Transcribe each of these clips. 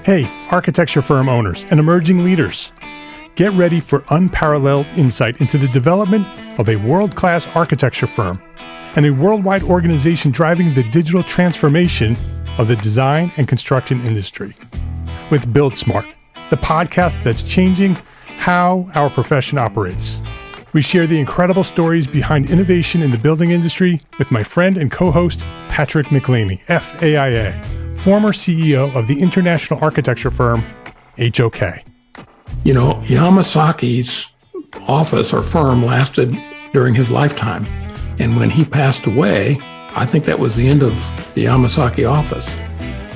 Hey, architecture firm owners and emerging leaders. Get ready for unparalleled insight into the development of a world-class architecture firm and a worldwide organization driving the digital transformation of the design and construction industry. With Build Smart, the podcast that's changing how our profession operates. We share the incredible stories behind innovation in the building industry with my friend and co-host, Patrick McLeamy, FAIA, former CEO of the international architecture firm, HOK. You know, Yamasaki's office or firm lasted during his lifetime. And when he passed away, I think that was the end of the Yamasaki office.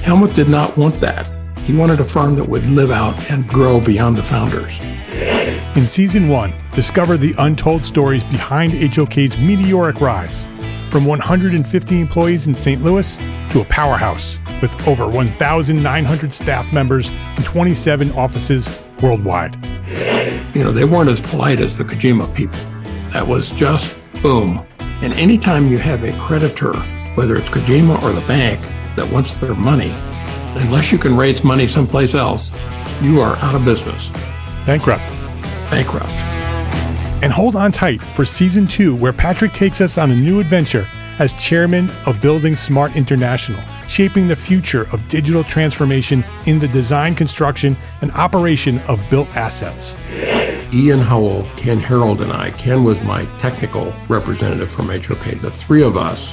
Helmut did not want that. He wanted a firm that would live out and grow beyond the founders. In Season 1, discover the untold stories behind HOK's meteoric rise, from 150 employees in St. Louis to a powerhouse with over 1,900 staff members and 27 offices worldwide. You know, they weren't as polite as the Kojima people. That was just boom. And anytime you have a creditor, whether it's Kojima or the bank, that wants their money, unless you can raise money someplace else, you are out of business. Bankrupt. And hold on tight for Season 2, where Patrick takes us on a new adventure as chairman of Building Smart International, shaping the future of digital transformation in the design, construction, and operation of built assets. Ian Howell, Ken Harold, and I, Ken was my technical representative from HOK. The three of us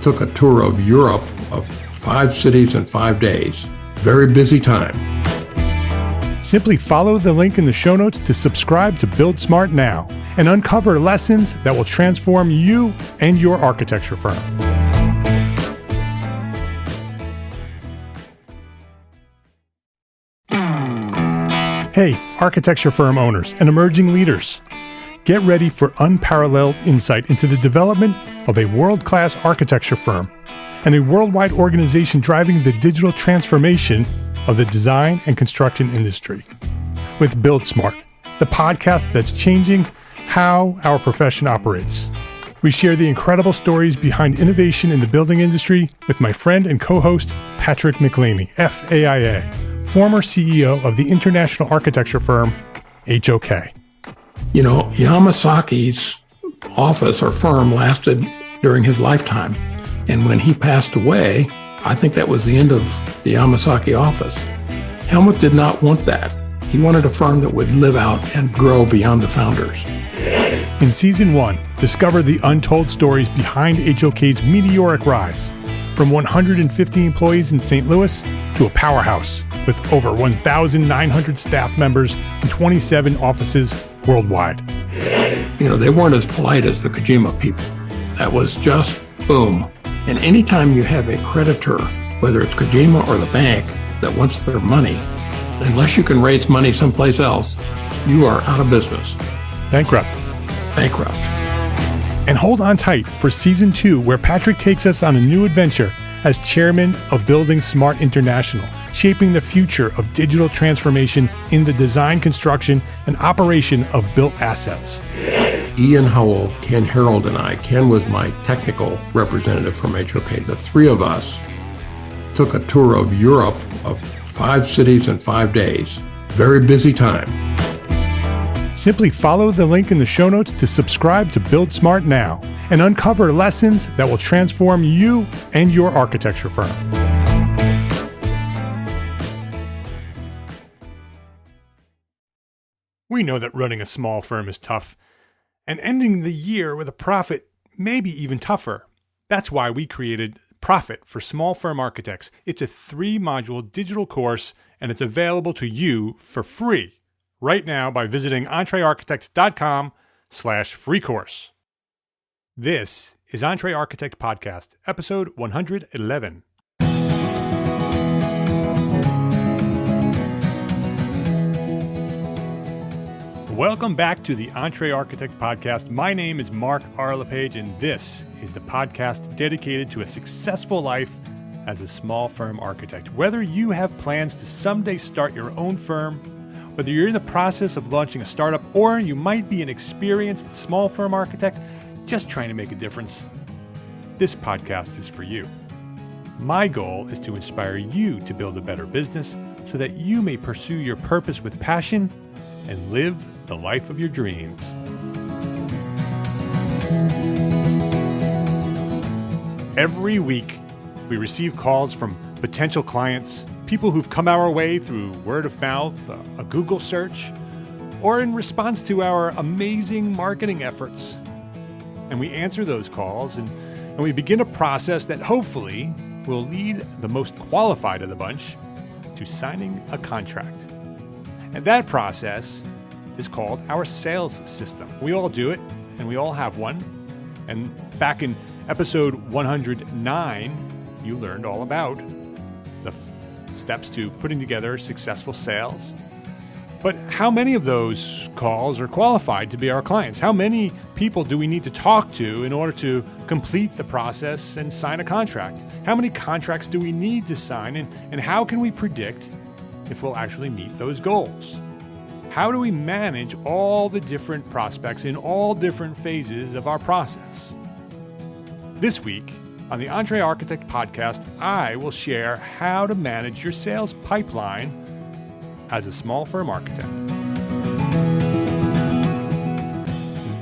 took a tour of Europe of 5 cities in 5 days. Very busy time. Simply follow the link in the show notes to subscribe to Build Smart now and uncover lessons that will transform you and your architecture firm. Hey, architecture firm owners and emerging leaders. Get ready for unparalleled insight into the development of a world-class architecture firm and a worldwide organization driving the digital transformation of the design and construction industry. With Build Smart, the podcast that's changing how our profession operates. We share the incredible stories behind innovation in the building industry with my friend and co-host, Patrick McLeamy, FAIA, former CEO of the international architecture firm, HOK. You know, Yamasaki's office or firm lasted during his lifetime. And when he passed away, I think that was the end of the Yamasaki office. Helmut did not want that. He wanted a firm that would live out and grow beyond the founders. In Season 1, discover the untold stories behind HOK's meteoric rise, from 150 employees in St. Louis to a powerhouse with over 1,900 staff members and 27 offices worldwide. You know, they weren't as polite as the Kojima people. That was just boom. And anytime you have a creditor, whether it's Kojima or the bank, that wants their money, unless you can raise money someplace else, you are out of business. Bankrupt. And hold on tight for Season 2, where Patrick takes us on a new adventure as chairman of Building Smart International, shaping the future of digital transformation in the design, construction, and operation of built assets. Ian Howell, Ken Harold, and I, Ken was my technical representative from HOK. The three of us took a tour of Europe of 5 cities in 5 days. Very busy time. Simply follow the link in the show notes to subscribe to Build Smart now and uncover lessons that will transform you and your architecture firm. We know that running a small firm is tough, and ending the year with a profit may be even tougher. That's why we created Profit for Small Firm Architects. It's a 3-module digital course, and it's available to you for free right now by visiting EntreArchitect.com/free course. This is EntreArchitect Podcast, episode 111. Welcome back to the EntreArchitect Podcast. My name is Mark R. LePage, and this is the podcast dedicated to a successful life as a small firm architect. Whether you have plans to someday start your own firm, whether you're in the process of launching a startup, or you might be an experienced small firm architect just trying to make a difference, this podcast is for you. My goal is to inspire you to build a better business so that you may pursue your purpose with passion and live the life of your dreams. Every week, we receive calls from potential clients, people who've come our way through word of mouth, a Google search, or in response to our amazing marketing efforts. And we answer those calls and we begin a process that hopefully will lead the most qualified of the bunch to signing a contract. And that process is called our sales system. We all do it, and we all have one. And back in episode 109, you learned all about the steps to putting together successful sales. But how many of those calls are qualified to be our clients? How many people do we need to talk to in order to complete the process and sign a contract? How many contracts do we need to sign, and how can we predict if we'll actually meet those goals? How do we manage all the different prospects in all different phases of our process? This week on the EntreArchitect Podcast, I will share how to manage your sales pipeline as a small firm architect.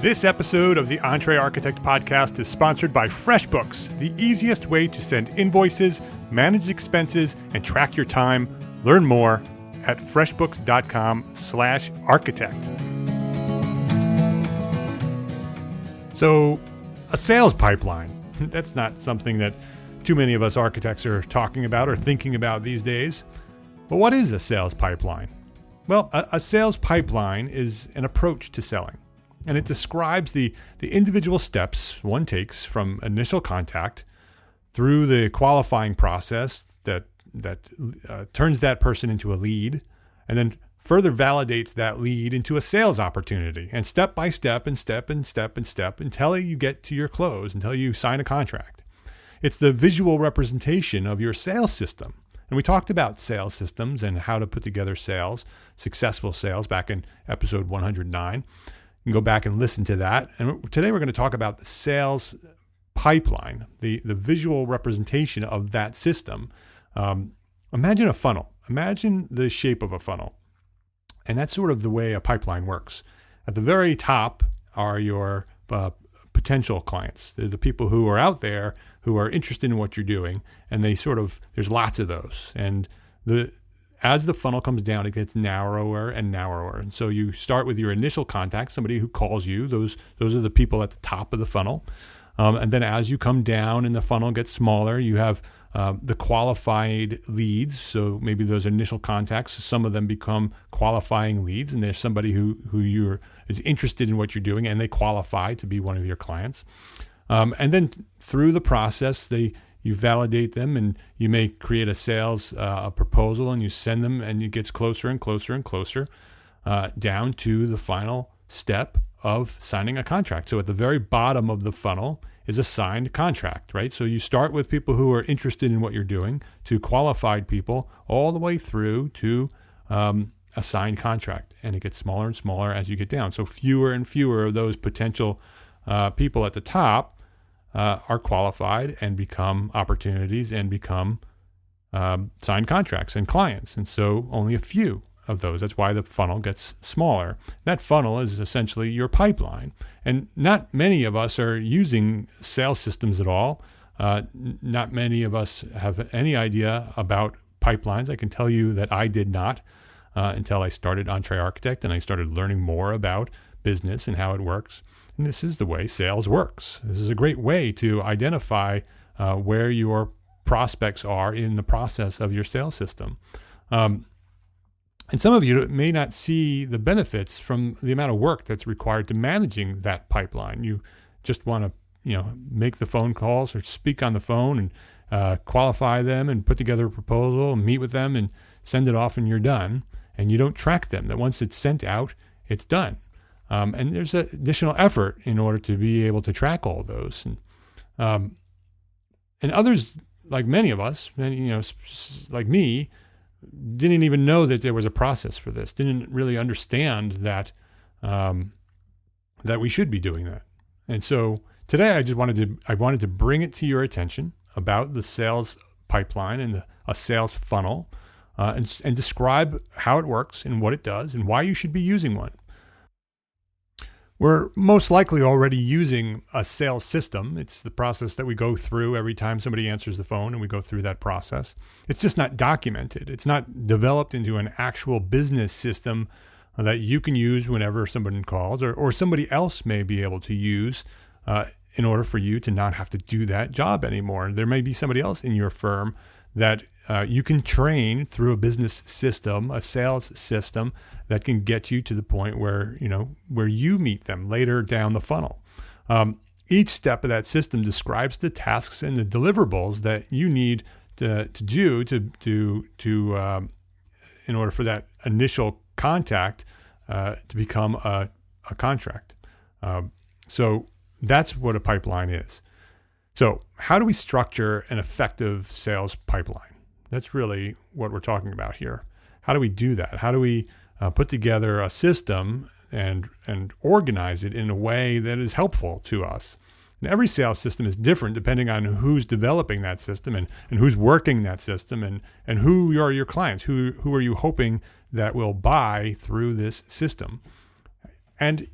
This episode of the EntreArchitect Podcast is sponsored by FreshBooks, the easiest way to send invoices, manage expenses, and track your time. Learn more at freshbooks.com/architect. So, a sales pipeline. That's not something that too many of us architects are talking about or thinking about these days. But what is a sales pipeline? Well, a sales pipeline is an approach to selling, and it describes the individual steps one takes from initial contact through the qualifying process that turns that person into a lead, and then further validates that lead into a sales opportunity, and step by step and step and step and step until you get to your close, until you sign a contract. It's the visual representation of your sales system. And we talked about sales systems and how to put together sales, successful sales, back in episode 109. You can go back and listen to that. And today we're going to talk about the sales pipeline, the visual representation of that system. Imagine a funnel. Imagine the shape of a funnel. And that's sort of the way a pipeline works. At the very top are your potential clients. They're the people who are out there who are interested in what you're doing. And there's lots of those. And as the funnel comes down, it gets narrower and narrower. And so you start with your initial contact, somebody who calls you. Those are the people at the top of the funnel. And then as you come down and the funnel gets smaller, you have the qualified leads. So maybe those initial contacts, some of them become qualifying leads, and there's somebody who is interested in what you're doing, and they qualify to be one of your clients. And then through the process, you validate them, and you may create a sales proposal, and you send them, and it gets closer and closer and closer down to the final step of signing a contract. So at the very bottom of the funnel is a signed contract, right? So you start with people who are interested in what you're doing, to qualified people, all the way through to a signed contract. And it gets smaller and smaller as you get down. So fewer and fewer of those potential people at the top are qualified and become opportunities and become signed contracts and clients. And so only a few of those. That's why the funnel gets smaller. That funnel is essentially your pipeline. And not many of us are using sales systems at all. Not many of us have any idea about pipelines. I can tell you that I did not until I started EntreArchitect and I started learning more about business and how it works. And this is the way sales works. This is a great way to identify where your prospects are in the process of your sales system. And some of you may not see the benefits from the amount of work that's required to managing that pipeline. You just want to, make the phone calls or speak on the phone and qualify them and put together a proposal and meet with them and send it off, and you're done. And you don't track them. That once it's sent out, it's done. And there's additional effort in order to be able to track all of those. And others, like many of us, like me, didn't even know that there was a process for this, didn't really understand that that we should be doing that. And so today I wanted to bring it to your attention about the sales pipeline and a sales funnel, and describe how it works and what it does and why you should be using one. We're most likely already using a sales system. It's the process that we go through every time somebody answers the phone, and we go through that process. It's just not documented. It's not developed into an actual business system that you can use whenever somebody calls, or somebody else may be able to use in order for you to not have to do that job anymore. There may be somebody else in your firm that you can train through a business system, a sales system that can get you to the point where you meet them later down the funnel. Each step of that system describes the tasks and the deliverables that you need to do in order for that initial contact to become a contract. So that's what a pipeline is. So how do we structure an effective sales pipeline? That's really what we're talking about here. How do we do that? How do we put together a system and organize it in a way that is helpful to us? And every sales system is different depending on who's developing that system and who's working that system and who are your clients, who are you hoping that will buy through this system. And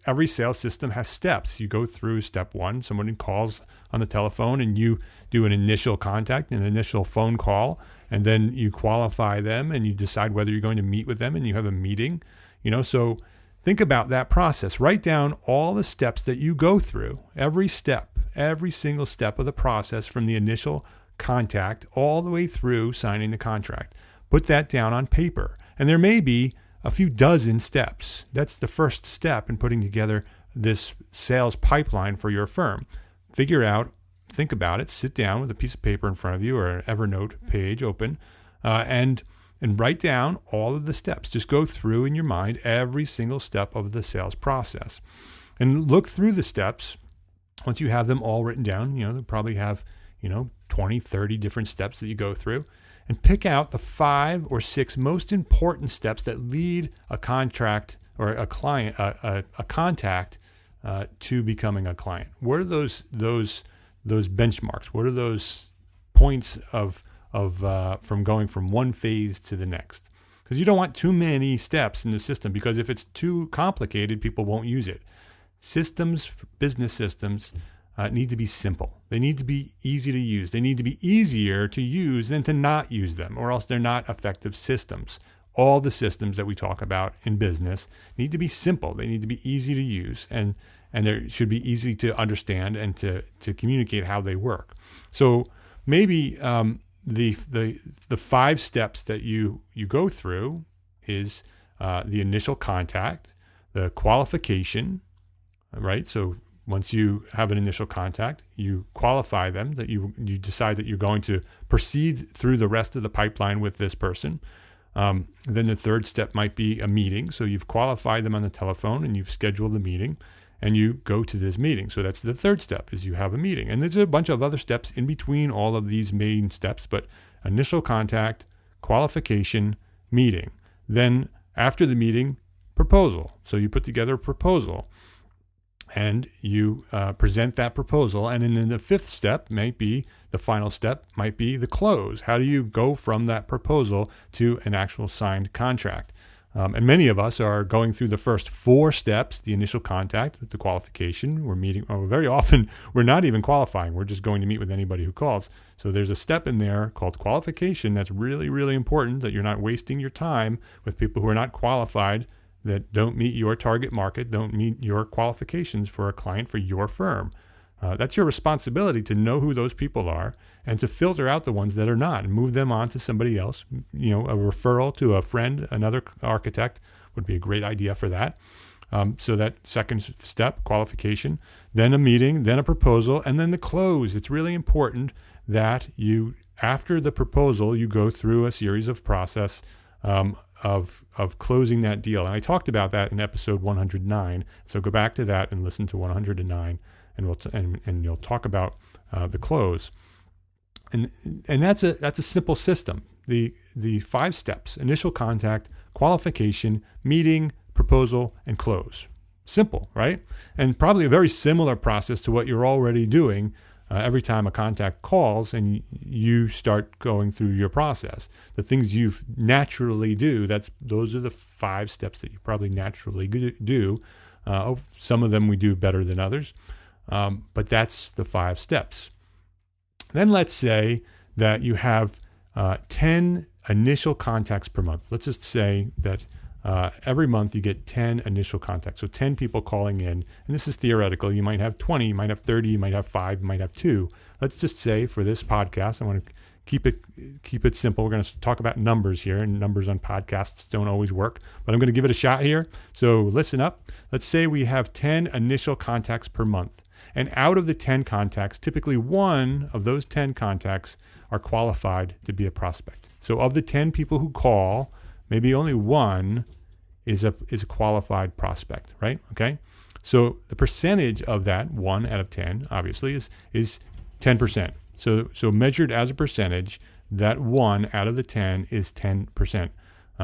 every sales system has steps. You go through step one, someone calls on the telephone and you do an initial contact, an initial phone call, and then you qualify them and you decide whether you're going to meet with them and you have a meeting. So think about that process. Write down all the steps that you go through, every single step of the process from the initial contact all the way through signing the contract. Put that down on paper. And there may be a few dozen steps. That's the first step in putting together this sales pipeline for your firm. Figure out, think about it, sit down with a piece of paper in front of you or an Evernote page open, and write down all of the steps. Just go through in your mind every single step of the sales process. And look through the steps. Once you have them all written down, they'll probably have, 20, 30 different steps that you go through. And pick out the 5 or 6 most important steps that lead a contract or a client, a contact to becoming a client. What are those benchmarks? What are those points of from going from one phase to the next? Because you don't want too many steps in the system, because if it's too complicated, people won't use it. Systems, business systems, need to be simple. They need to be easy to use. They need to be easier to use than to not use them, or else they're not effective systems. All the systems that we talk about in business need to be simple. They need to be easy to use, and they should be easy to understand and to communicate how they work. So maybe the 5 steps that you go through is the initial contact, the qualification, right? So once you have an initial contact, you qualify them, that you decide that you're going to proceed through the rest of the pipeline with this person. Then the third step might be a meeting. So you've qualified them on the telephone and you've scheduled the meeting and you go to this meeting. So that's the third step, is you have a meeting. And there's a bunch of other steps in between all of these main steps, but initial contact, qualification, meeting. Then after the meeting, proposal. So you put together a proposal. And you present that proposal. And then the 5th step might be, the final step might be the close. How do you go from that proposal to an actual signed contract? And many of us are going through the first 4 steps, the initial contact, the qualification. We're meeting, or very often we're not even qualifying. We're just going to meet with anybody who calls. So there's a step in there called qualification that's really, really important, that you're not wasting your time with people who are not qualified, that don't meet your target market, don't meet your qualifications for a client for your firm. That's your responsibility to know who those people are and to filter out the ones that are not and move them on to somebody else. A referral to a friend, another architect, would be a great idea for that. So that second step, qualification, then a meeting, then a proposal, and then the close. It's really important that after the proposal, you go through a series of process of closing that deal. And I talked about that in episode 109. So go back to that and listen to 109, and you'll talk about the close. And that's a simple system. The 5 steps: initial contact, qualification, meeting, proposal, and close. Simple, right? And probably a very similar process to what you're already doing every time a contact calls and you start going through your process. The things you naturally do, those are the 5 steps that you probably naturally do. Some of them we do better than others, but that's the 5 steps. Then let's say that you have 10 initial contacts per month. Let's just say that every month you get 10 initial contacts. So 10 people calling in, and this is theoretical. You might have 20, you might have 30, you might have 5, you might have 2. Let's just say for this podcast, I want to keep it simple. We're going to talk about numbers here, and numbers on podcasts don't always work, but I'm going to give it a shot here. So listen up. Let's say we have 10 initial contacts per month. And out of the 10 contacts, typically one of those 10 contacts are qualified to be a prospect. So of the 10 people who call, maybe only one is a qualified prospect, right? Okay. So the percentage of that 1 out of 10, obviously, is 10%. So measured as a percentage, that 1 out of the 10 is 10%.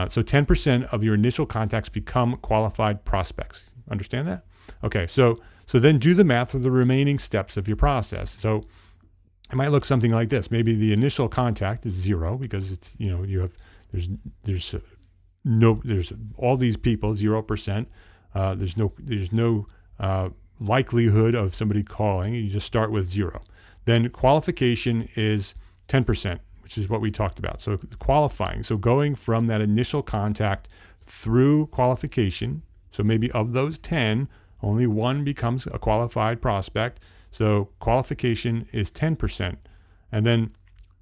So 10% of your initial contacts become qualified prospects. Understand that? Okay. So then do the math for the remaining steps of your process. So it might look something like this. Maybe the initial contact is 0 because it's, there's all these people, 0%. There's no likelihood of somebody calling. You just start with 0. Then qualification is 10%, which is what we talked about. So qualifying. So going from that initial contact through qualification. So maybe of those 10, only one becomes a qualified prospect. So qualification is 10%. And then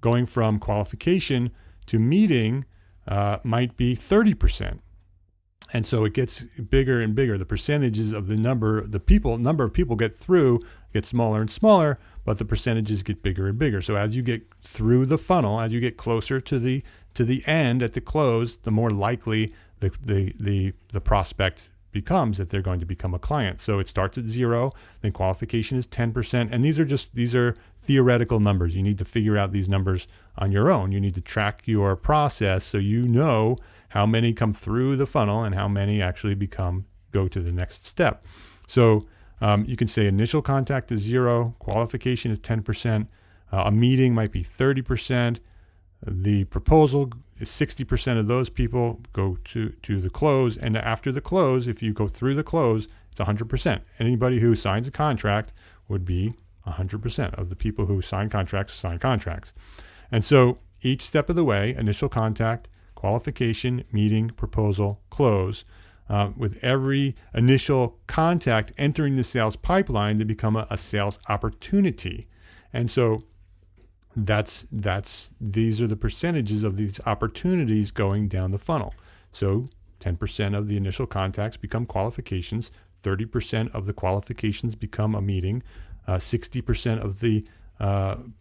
going from qualification to meeting might be 30%. And so it gets bigger and bigger. The percentages of the number of people get through get smaller and smaller, but the percentages get bigger and bigger. So as you get through the funnel, as you get closer to the end at the close, the more likely the prospect becomes that they're going to become a client. So it starts at 0, then qualification is 10%. And these are theoretical numbers. You need to figure out these numbers on your own. You need to track your process so you know how many come through the funnel and how many actually go to the next step. So you can say initial contact is 0, qualification is 10%, a meeting might be 30%, the proposal is 60% of those people go to the close, and after the close, if you go through the close, it's 100%. Anybody who signs a contract would be 100% of the people who sign contracts. And so each step of the way, initial contact, qualification, meeting, proposal, close, with every initial contact entering the sales pipeline to become a sales opportunity. And so these are the percentages of these opportunities going down the funnel. So 10% of the initial contacts become qualifications, 30% of the qualifications become a meeting, 60% of the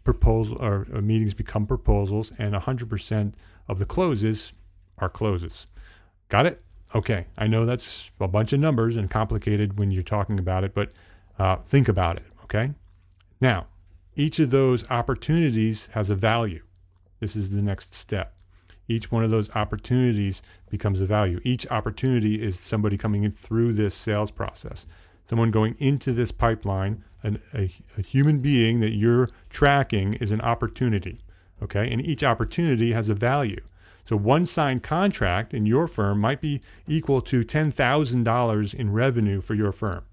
proposal or meetings become proposals, and 100% of the closes are closes. Got it? Okay. I know that's a bunch of numbers and complicated when you're talking about it, but think about it. Okay. Now, each of those opportunities has a value. This is the next step. Each one of those opportunities becomes a value. Each opportunity is somebody coming in through this sales process. Someone going into this pipeline, a human being that you're tracking is an opportunity. Okay. And each opportunity has a value. So one signed contract in your firm might be equal to $10,000 in revenue for your firm.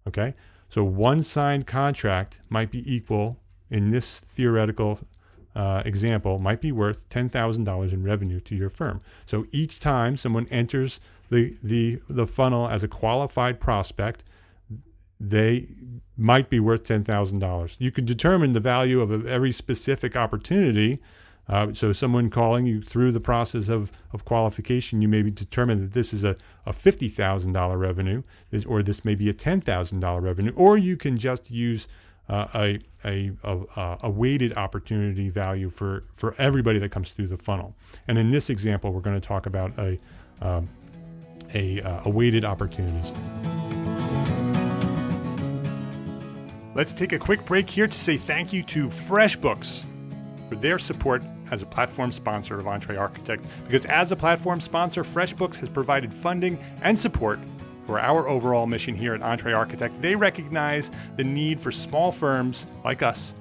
Okay. So one signed contract might be equal, in this theoretical example, might be worth $10,000 in revenue to your firm. So each time someone enters the funnel as a qualified prospect, they might be worth $10,000. You can determine the value of every specific opportunity. So someone calling you through the process of qualification, you maybe determine that this is a $50,000 revenue, or this may be a $10,000 revenue, or you can just use a weighted opportunity value for everybody that comes through the funnel. And in this example, we're going to talk about a weighted opportunities. Let's take a quick break here to say thank you to FreshBooks for their support as a platform sponsor of EntreArchitect, because as a platform sponsor, FreshBooks has provided funding and support for our overall mission here at EntreArchitect. They recognize the need for small firms like us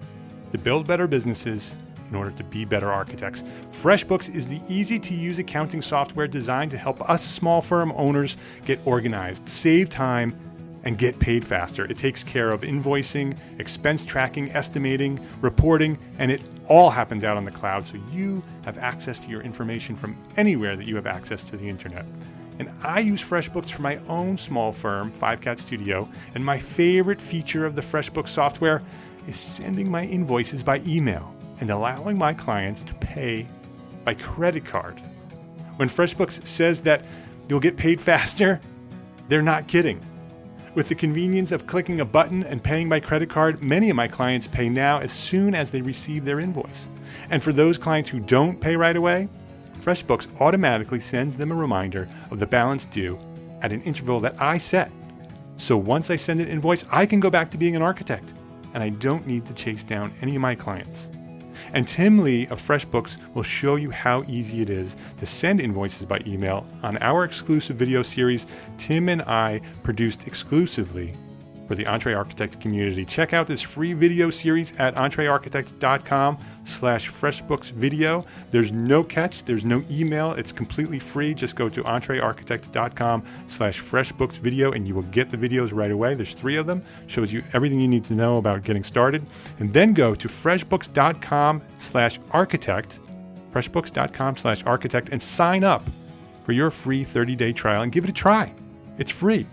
to build better businesses in order to be better architects. FreshBooks is the easy-to-use accounting software designed to help us small firm owners get organized, save time, and get paid faster. It takes care of invoicing, expense tracking, estimating, reporting, and it all happens out on the cloud, so you have access to your information from anywhere that you have access to the internet. And I use FreshBooks for my own small firm, 5Cat Studio, and my favorite feature of the FreshBooks software is sending my invoices by email and allowing my clients to pay by credit card. When FreshBooks says that you'll get paid faster, they're not kidding. With the convenience of clicking a button and paying by credit card, many of my clients pay now as soon as they receive their invoice. And for those clients who don't pay right away, FreshBooks automatically sends them a reminder of the balance due at an interval that I set. So once I send an invoice, I can go back to being an architect, and I don't need to chase down any of my clients. And Tim Lee of FreshBooks will show you how easy it is to send invoices by email on our exclusive video series Tim and I produced exclusively for the EntreArchitect community. Check out this free video series at EntreArchitect.com/FreshBooksVideo. There's no catch, there's no email, it's completely free. Just go to EntreArchitect.com/FreshBooksVideo and you will get the videos right away. There's 3 of them, shows you everything you need to know about getting started. And then go to FreshBooks.com/Architect, FreshBooks.com/Architect, and sign up for your free 30-day trial and give it a try. It's free.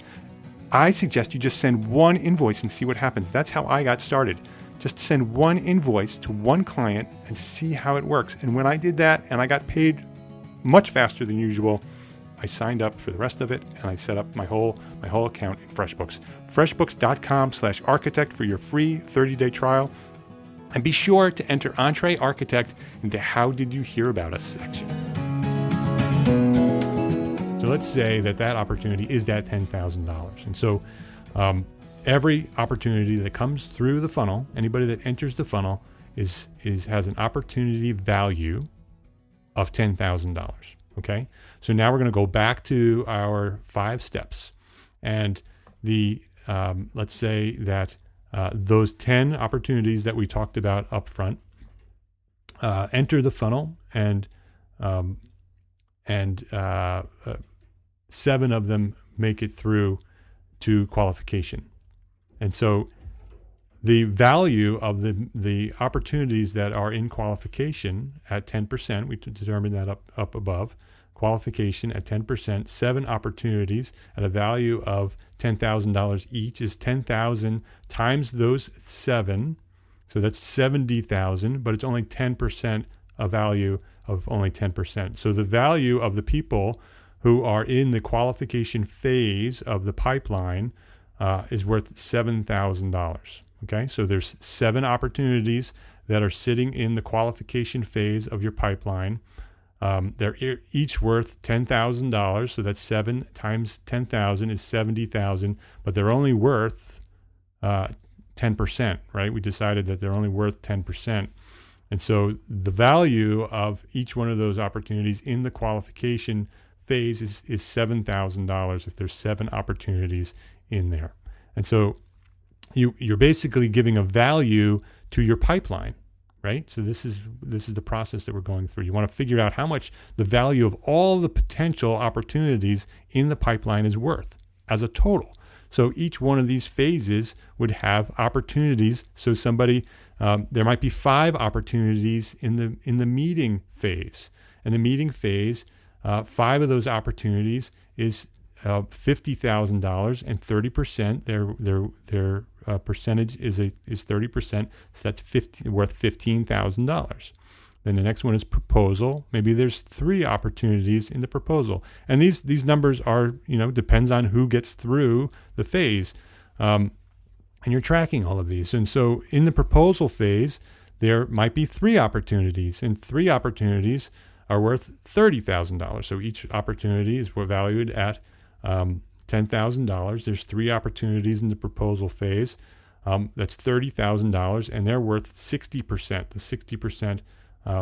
I suggest you just send one invoice and see what happens. That's how I got started. Just send one invoice to one client and see how it works. And when I did that and I got paid much faster than usual, I signed up for the rest of it and I set up my whole account in FreshBooks. FreshBooks.com/Architect for your free 30-day trial. And be sure to enter EntreArchitect into How Did You Hear About Us section. So let's say that opportunity is that $10,000. And so every opportunity that comes through the funnel, anybody that enters the funnel has an opportunity value of $10,000. Okay. So now we're going to go back to our 5 steps. And let's say that those 10 opportunities that we talked about up front enter the funnel, and 7 of them make it through to qualification. And so the value of the opportunities that are in qualification at 10%, we determined that up above, qualification at 10%, 7 opportunities at a value of $10,000 each is 10,000 times those 7. So that's 70,000, but it's only 10% a value of only 10%. So the value of the people who are in the qualification phase of the pipeline is worth $7,000. Okay, so there's 7 opportunities that are sitting in the qualification phase of your pipeline. They're each worth $10,000, so that's 7 times 10,000 is 70,000, but they're only worth 10%, right? We decided that they're only worth 10%. And so the value of each one of those opportunities in the qualification phase is $7,000 if there's 7 opportunities in there. And so you're basically giving a value to your pipeline, right? So this is the process that we're going through. You want to figure out how much the value of all the potential opportunities in the pipeline is worth as a total. So each one of these phases would have opportunities. So somebody, there might be 5 opportunities in the meeting phase. And the meeting phase, 5 of those opportunities is $50,000, and 30%. Their percentage is 30%. So that's worth $15,000. Then the next one is proposal. Maybe there's 3 opportunities in the proposal, and these numbers are depends on who gets through the phase, and you're tracking all of these. And so in the proposal phase, there might be 3 opportunities, and 3 opportunities are worth $30,000. So each opportunity is valued at $10,000. There's 3 opportunities in the proposal phase. That's $30,000, and they're worth 60%. The 60%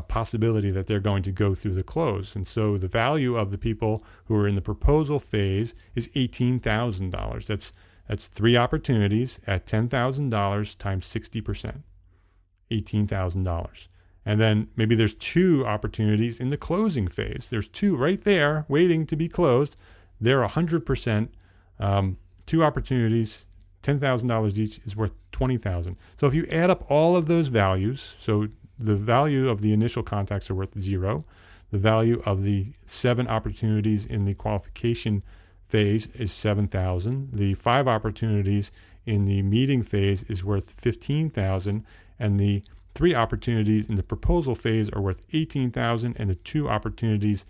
possibility that they're going to go through the close. And so the value of the people who are in the proposal phase is $18,000. That's 3 opportunities at $10,000 times 60%. $18,000. And then maybe there's 2 opportunities in the closing phase. There's 2 right there waiting to be closed. They're 100%. 2 opportunities, $10,000 each, is worth $20,000. So if you add up all of those values, so the value of the initial contacts are worth 0. The value of the 7 opportunities in the qualification phase is $7,000. The 5 opportunities in the meeting phase is worth $15,000, and the 3 opportunities in the proposal phase are worth $18,000, and the 2 opportunities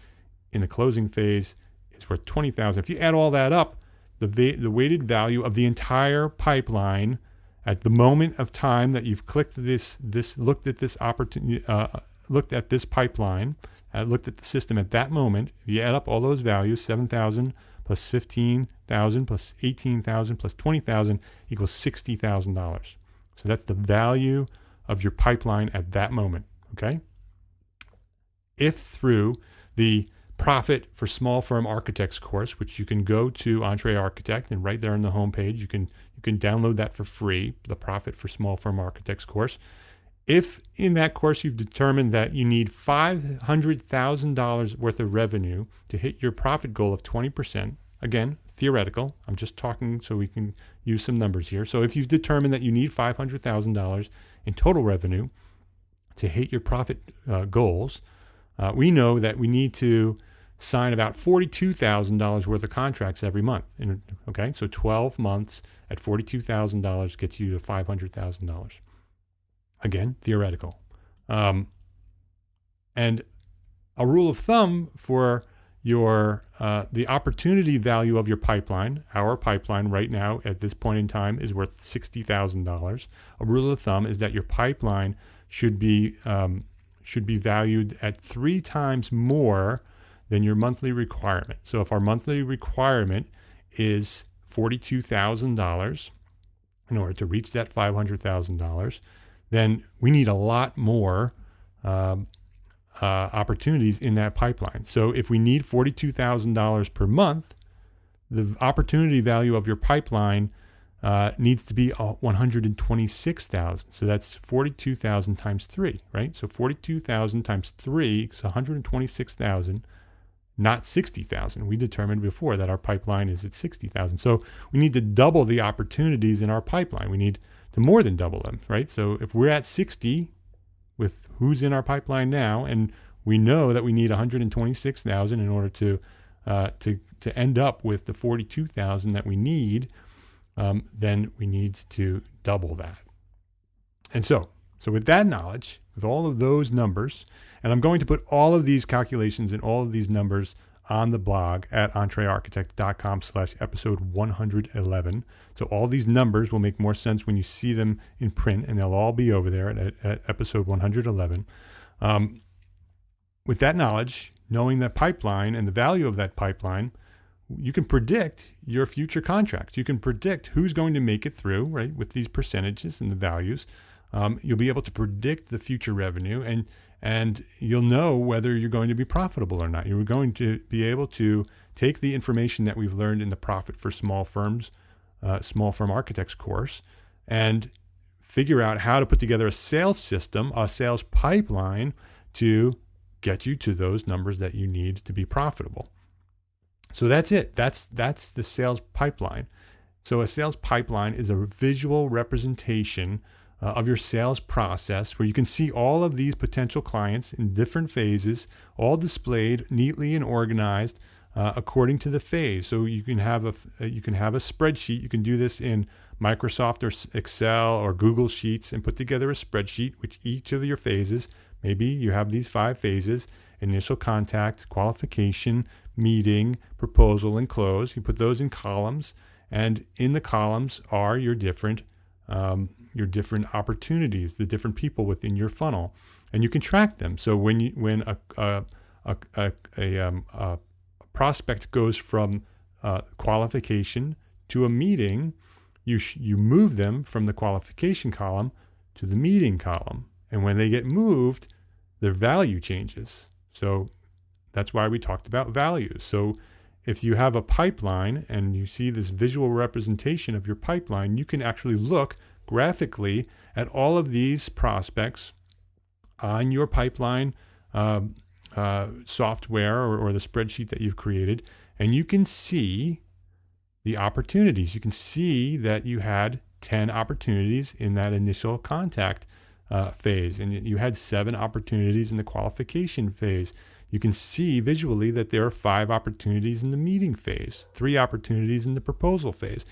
in the closing phase is worth $20,000. If you add all that up, the weighted value of the entire pipeline at the moment of time that you've clicked looked at this opportunity, looked at this pipeline, looked at the system at that moment, if you add up all those values, 7,000 plus 15,000 plus 18,000 plus 20,000 equals $60,000. So that's the value of your pipeline at that moment, okay? If through the Profit for Small Firm Architects course, which you can go to EntreArchitect, and right there on the homepage, you can download that for free, the Profit for Small Firm Architects course. If in that course you've determined that you need $500,000 worth of revenue to hit your profit goal of 20%, again, theoretical, I'm just talking so we can use some numbers here. So if you've determined that you need $500,000 in total revenue to hit your profit goals, we know that we need to sign about $42,000 worth of contracts every month. Okay, so 12 months at $42,000 gets you to $500,000. Again, theoretical. And a rule of thumb for your the opportunity value of your pipeline, our pipeline right now at this point in time is worth $60,000. A rule of thumb is that your pipeline should be valued at 3 times more than your monthly requirement. So if our monthly requirement is $42,000 in order to reach that $500,000, then we need a lot more opportunities in that pipeline. So if we need $42,000 per month, the opportunity value of your pipeline needs to be 126,000. So that's 42,000 times 3, right? So 42,000 times 3 is 126,000, not 60,000. We determined before that our pipeline is at 60,000. So we need to double the opportunities in our pipeline. We need to more than double them, right? So if we're at 60 with who's in our pipeline now, and we know that we need 126,000 in order to end up with the 42,000 that we need, then we need to double that. And so with that knowledge, with all of those numbers, and I'm going to put all of these calculations and all of these numbers on the blog at EntreArchitect.com/episode 111. So all these numbers will make more sense when you see them in print, and they'll all be over there at episode 111. With that knowledge, knowing that pipeline and the value of that pipeline, you can predict your future contracts. You can predict who's going to make it through, right, with these percentages and the values. You'll be able to predict the future revenue, and you'll know whether you're going to be profitable or not. You're going to be able to take the information that we've learned in the Profit for Small Firm Architects course, and figure out how to put together a sales system, a sales pipeline to get you to those numbers that you need to be profitable. So that's it. That's the sales pipeline. So a sales pipeline is a visual representation of your sales process where you can see all of these potential clients in different phases, all displayed neatly and organized according to the phase. So you can have a spreadsheet. You can do this in Microsoft or Excel or Google Sheets and put together a spreadsheet which each of your phases, maybe you have these 5 phases: initial contact, qualification, meeting, proposal, and close. You put those in columns, and in the columns are your different opportunities, the different people within your funnel, and you can track them. So when a prospect goes from qualification to a meeting, you move them from the qualification column to the meeting column, and when they get moved, their value changes. So that's why we talked about values. So if you have a pipeline and you see this visual representation of your pipeline, you can actually look graphically at all of these prospects on your pipeline software or the spreadsheet that you've created, and you can see the opportunities. You can see that you had 10 opportunities in that initial contact phase, and you had 7 opportunities in the qualification phase. You can see visually that there are 5 opportunities in the meeting phase, 3 opportunities in the proposal phase,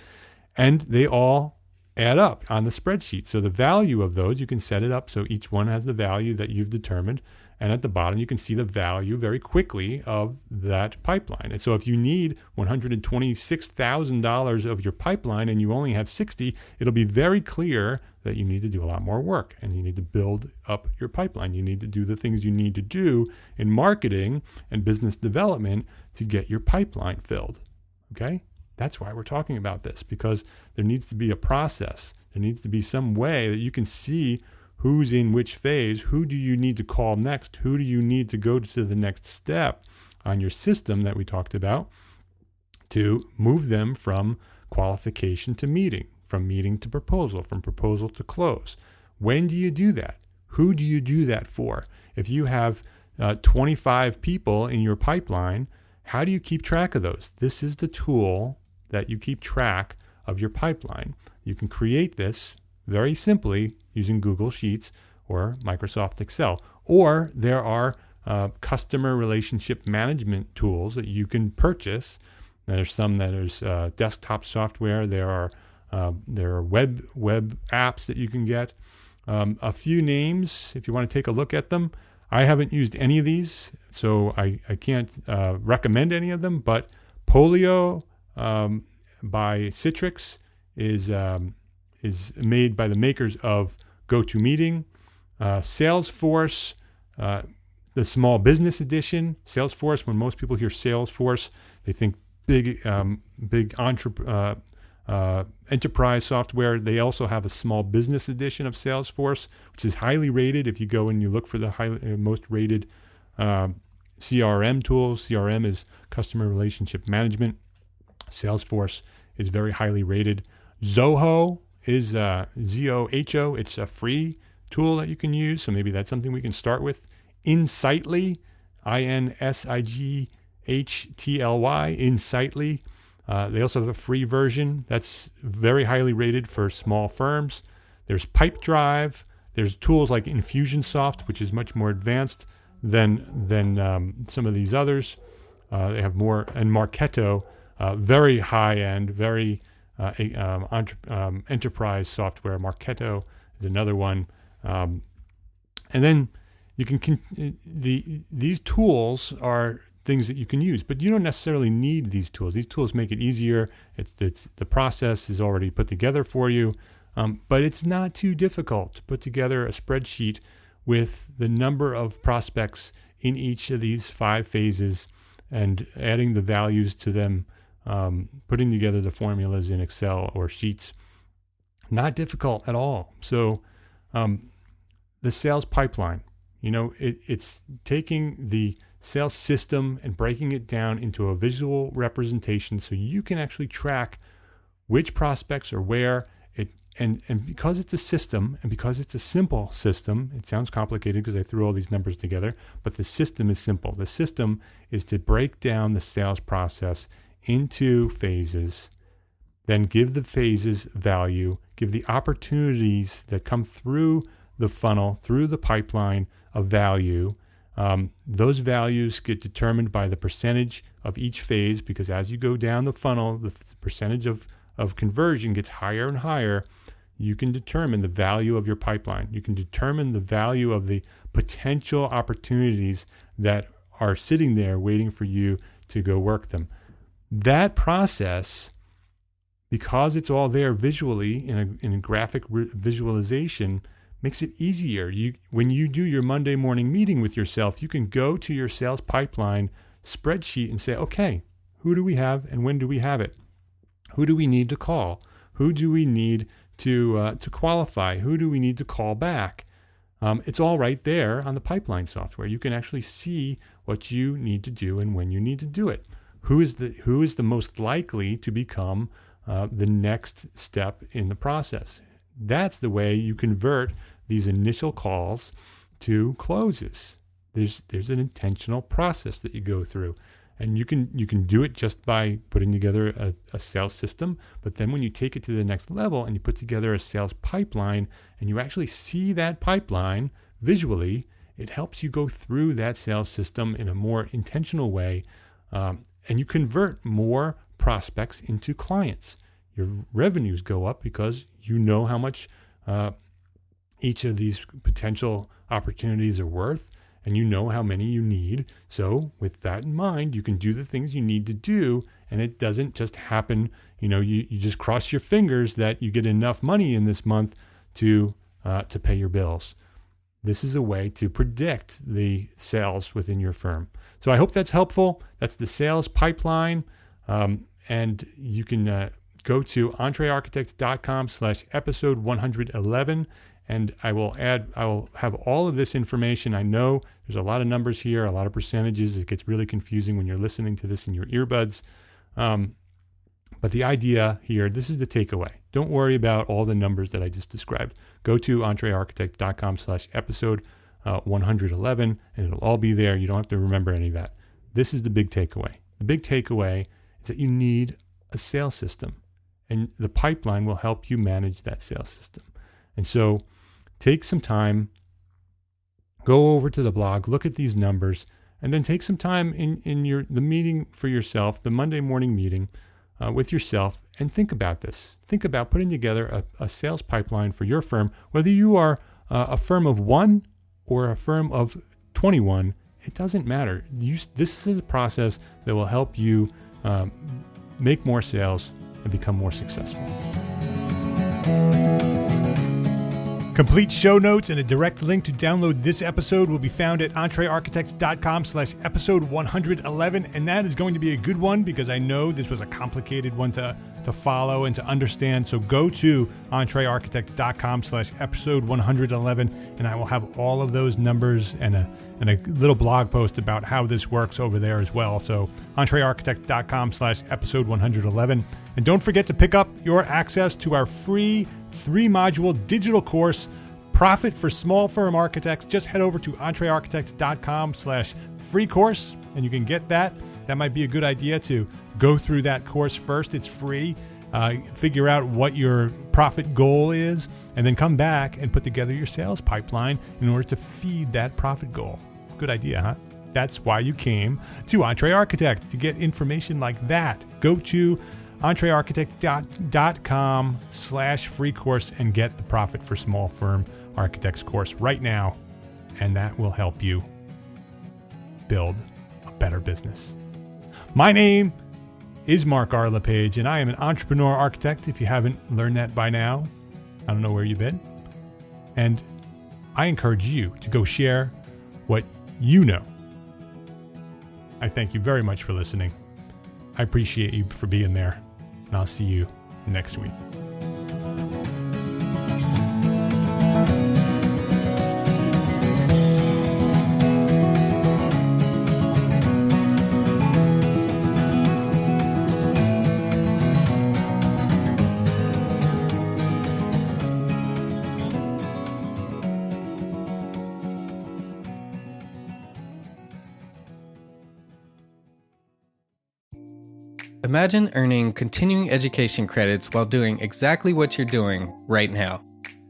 and they all add up on the spreadsheet. So the value of those, you can set it up so each one has the value that you've determined, and at the bottom you can see the value very quickly of that pipeline. And so if you need $126,000 of your pipeline and you only have 60, it'll be very clear that you need to do a lot more work and you need to build up your pipeline. You need to do the things you need to do in marketing and business development to get your pipeline filled. Okay? That's why we're talking about this, because there needs to be a process. There needs to be some way that you can see who's in which phase, who do you need to call next, who do you need to go to the next step on your system that we talked about to move them from qualification to meeting, from meeting to proposal, from proposal to close. When do you do that? Who do you do that for? If you have 25 people in your pipeline, how do you keep track of those? This is the tool that you keep track of your pipeline. You can create this very simply using Google Sheets or Microsoft Excel. Or there are customer relationship management tools that you can purchase. There's some that is desktop software. There are web apps that you can get. A few names, if you want to take a look at them. I haven't used any of these, so I can't recommend any of them, but Polio by Citrix is made by the makers of GoToMeeting. Salesforce, the Small Business Edition. Salesforce, when most people hear Salesforce, they think big enterprise software. They also have a Small Business Edition of Salesforce, which is highly rated. If you go and you look for the most rated CRM tools, CRM is Customer Relationship Management. Salesforce is very highly rated. Zoho is ZOHO. It's a free tool that you can use, so maybe that's something we can start with. Insightly, INSIGHTLY, Insightly. They also have a free version that's very highly rated for small firms. There's Pipedrive. There's tools like Infusionsoft, which is much more advanced than some of these others. They have more, and Marketo, very high-end, very enterprise software. Marketo is another one. And then you can these tools are things that you can use, but you don't necessarily need these tools. These tools make it easier. It's the process is already put together for you, but it's not too difficult to put together a spreadsheet with the number of prospects in each of these 5 phases and adding the values to them, putting together the formulas in Excel or Sheets. Not difficult at all. So the sales pipeline, it's taking the sales system and breaking it down into a visual representation so you can actually track which prospects are where. And because it's a system and because it's a simple system, it sounds complicated because I threw all these numbers together, but the system is simple. The system is to break down the sales process into phases, then give the phases value, give the opportunities that come through the funnel, through the pipeline of value. Those values get determined by the percentage of each phase, because as you go down the funnel, the percentage of conversion gets higher and higher. You can determine the value of your pipeline. You can determine the value of the potential opportunities that are sitting there waiting for you to go work them. That process, because it's all there visually in a graphic visualization, makes it easier. When you do your Monday morning meeting with yourself, you can go to your sales pipeline spreadsheet and say, okay, who do we have and when do we have it? Who do we need to call? Who do we need to qualify? Who do we need to call back? It's all right there on the pipeline software. You can actually see what you need to do and when you need to do it. Who is the most likely to become the next step in the process? That's the way you convert these initial calls to closes. There's an intentional process that you go through. And you can do it just by putting together a sales system. But then when you take it to the next level and you put together a sales pipeline and you actually see that pipeline visually, it helps you go through that sales system in a more intentional way. And you convert more prospects into clients. Your revenues go up because you know how much each of these potential opportunities are worth, and you know how many you need. So with that in mind, you can do the things you need to do, and it doesn't just happen. You just cross your fingers that you get enough money in this month to pay your bills. This is a way to predict the sales within your firm. So I hope that's helpful. That's the sales pipeline. And you can go to EntreArchitect.com/episode 111. And I will have all of this information. I know there's a lot of numbers here, a lot of percentages. It gets really confusing when you're listening to this in your earbuds. But the idea here, this is the takeaway. Don't worry about all the numbers that I just described. Go to EntreArchitect.com/episode 111, and it'll all be there. You don't have to remember any of that. This is the big takeaway. The big takeaway is that you need a sales system, and the pipeline will help you manage that sales system. And so take some time, go over to the blog, look at these numbers, and then take some time in the meeting for yourself, the Monday morning meeting with yourself, and think about this. Think about putting together a sales pipeline for your firm, whether you are a firm of 1 or a firm of 21, it doesn't matter. This is a process that will help you make more sales and become more successful. Complete show notes and a direct link to download this episode will be found at EntreArchitect.com/episode 111. And that is going to be a good one because I know this was a complicated one to follow and to understand. So go to EntreArchitect.com/episode 111, and I will have all of those numbers and a little blog post about how this works over there as well. So EntreArchitect.com/episode 111. And don't forget to pick up your access to our free 3-module digital course, Profit for Small Firm Architects. Just head over to EntreArchitect.com/free course, and you can get that. That might be a good idea to go through that course first. It's free. Figure out what your profit goal is, and then come back and put together your sales pipeline in order to feed that profit goal. Good idea, huh? That's why you came to EntreArchitect, to get information like that. Go to EntreArchitect.com/free course and get the Profit for Small Firm Architects course right now. And that will help you build a better business. My name is Mark R. LePage, and I am an entrepreneur architect. If you haven't learned that by now, I don't know where you've been. And I encourage you to go share what you know. I thank you very much for listening. I appreciate you for being there, and I'll see you next week. Imagine earning continuing education credits while doing exactly what you're doing right now.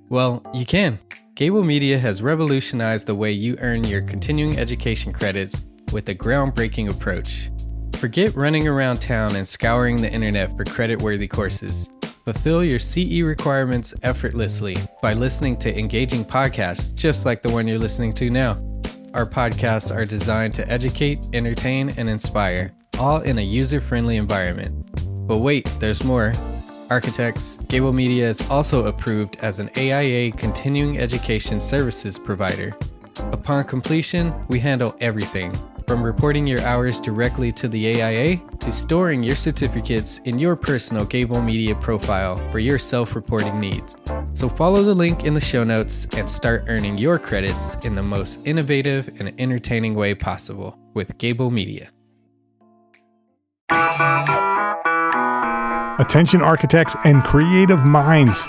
Well, you can. Gable Media has revolutionized the way you earn your continuing education credits with a groundbreaking approach. Forget running around town and scouring the internet for credit-worthy courses. Fulfill your CE requirements effortlessly by listening to engaging podcasts just like the one you're listening to now. Our podcasts are designed to educate, entertain, and inspire, all in a user-friendly environment. But wait, there's more. Architects, Gable Media is also approved as an AIA continuing education services provider. Upon completion, we handle everything, from reporting your hours directly to the AIA to storing your certificates in your personal Gable Media profile for your self-reporting needs. So follow the link in the show notes and start earning your credits in the most innovative and entertaining way possible with Gable Media. Attention architects and creative minds.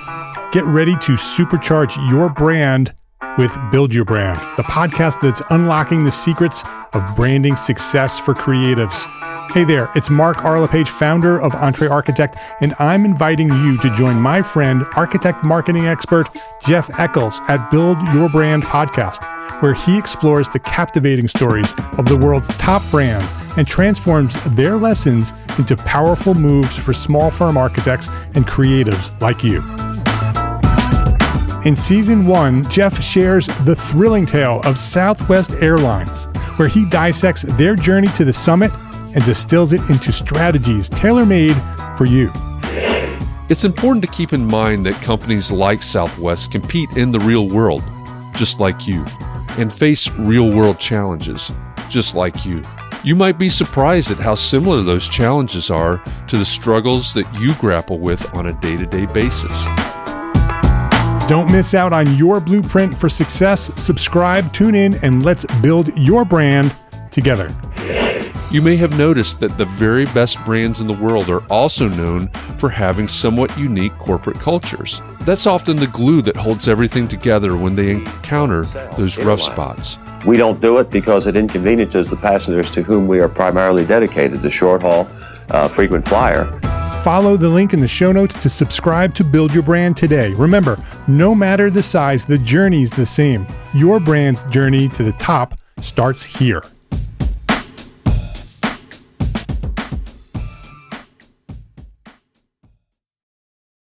Get ready to supercharge your brand with Build Your Brand, the podcast that's unlocking the secrets of branding success for creatives. Hey there, it's Mark Arlepage, founder of EntreArchitect, and I'm inviting you to join my friend, architect marketing expert Jeff Eccles at Build Your Brand podcast, where he explores the captivating stories of the world's top brands and transforms their lessons into powerful moves for small firm architects and creatives like you. In Season 1, Jeff shares the thrilling tale of Southwest Airlines, where he dissects their journey to the summit and distills it into strategies tailor-made for you. It's important to keep in mind that companies like Southwest compete in the real world, just like you, and face real-world challenges, just like you. You might be surprised at how similar those challenges are to the struggles that you grapple with on a day-to-day basis. Don't miss out on your blueprint for success. Subscribe, tune in, and let's build your brand together. You may have noticed that the very best brands in the world are also known for having somewhat unique corporate cultures. That's often the glue that holds everything together when they encounter those rough spots. We don't do it because it inconveniences the passengers to whom we are primarily dedicated, the short haul, frequent flyer. Follow the link in the show notes to subscribe to Build Your Brand today. Remember, no matter the size, the journey's the same. Your brand's journey to the top starts here.